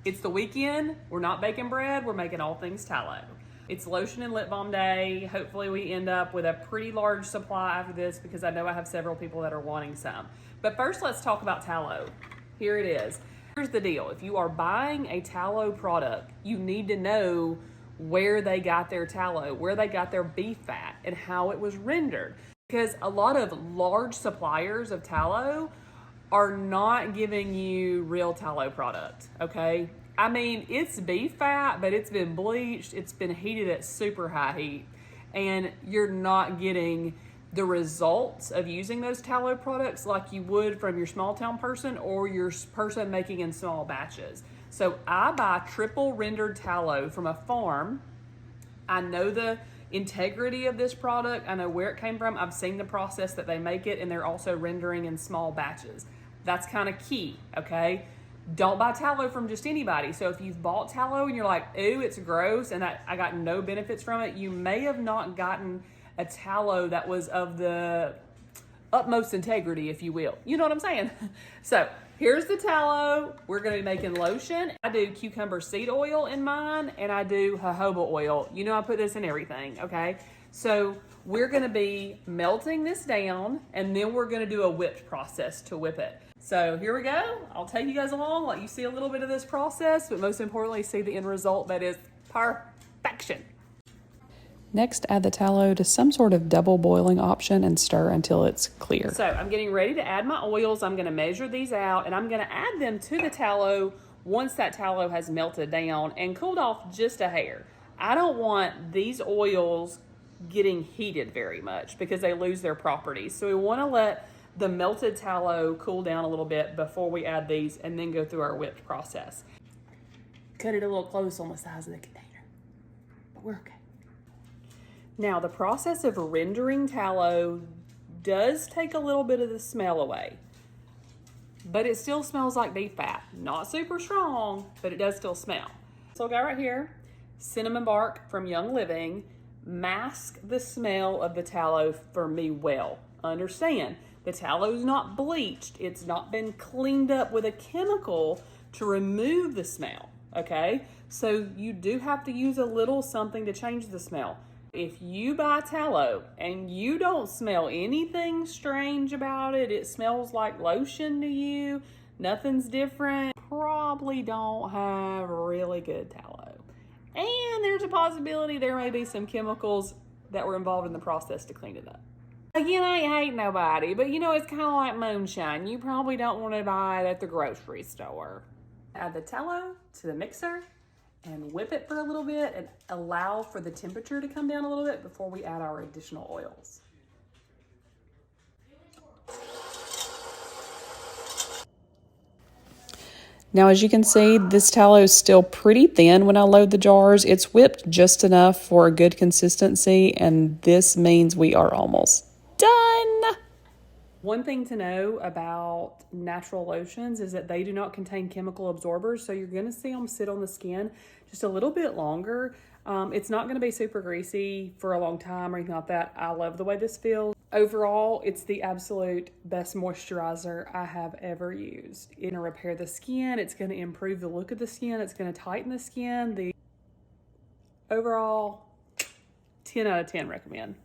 It's the weekend. We're not baking bread. We're making all things tallow. It's lotion and lip balm day. Hopefully we end up with a pretty large supply after this because I know I have several people that are wanting some. But first, let's talk about tallow. Here it is. Here's the deal. If you are buying a tallow product, you need to know where they got their tallow, where they got their beef fat, and how it was rendered. Because a lot of large suppliers of tallow are not giving you real tallow product, okay? I mean, it's beef fat, but it's been bleached, it's been heated at super high heat, and you're not getting the results of using those tallow products like you would from your small town person or your person making in small batches. So I buy triple rendered tallow from a farm. I know the integrity of this product. I know where it came from. I've seen the process that they make it, and they're also rendering in small batches. That's kind of key, okay? Don't buy tallow from just anybody. So if you've bought tallow and you're like, ooh, it's gross, and I got no benefits from it, you may have not gotten a tallow that was of the utmost integrity, if you will. You know what I'm saying? So here's the tallow. We're gonna be making lotion. I do cucumber seed oil in mine, and I do jojoba oil. You know I put this in everything, okay? So we're gonna be melting this down, and then we're gonna do a whipped process to whip it. So here we go. I'll take you guys along, let you see a little bit of this process, but most importantly, see the end result that is perfection. Next, add the tallow to some sort of double boiling option and stir until it's clear. So I'm getting ready to add my oils. I'm gonna measure these out, and I'm gonna add them to the tallow once that tallow has melted down and cooled off just a hair. I don't want these oils getting heated very much because they lose their properties. So we wanna let the melted tallow cool down a little bit before we add these and then go through our whipped process. Cut it a little close on the size of the container, but we're okay. Now, the process of rendering tallow does take a little bit of the smell away, but it still smells like beef fat. Not super strong, but it does still smell. So I got right here, cinnamon bark from Young Living. Mask the smell of the tallow for me well. Understand, the tallow's not bleached. It's not been cleaned up with a chemical to remove the smell, okay? So you do have to use a little something to change the smell. If you buy tallow and you don't smell anything strange about it, it smells like lotion to you, nothing's different, probably don't have really good tallow. And there's a possibility there may be some chemicals that were involved in the process to clean it up. Again, I ain't hating nobody, but you know, it's kind of like moonshine. You probably don't want to buy it at the grocery store. Add the tallow to the mixer and whip it for a little bit and allow for the temperature to come down a little bit before we add our additional oils. Now, as you can see, this tallow is still pretty thin when I load the jars. It's whipped just enough for a good consistency, and this means we are almost done. One thing to know about natural lotions is that they do not contain chemical absorbers, so you're gonna see them sit on the skin just a little bit longer. It's not gonna be super greasy for a long time or anything like that. I love the way this feels. Overall, it's the absolute best moisturizer I have ever used. It's gonna repair the skin, it's gonna improve the look of the skin, it's gonna tighten the skin. The overall 10 out of 10 recommend.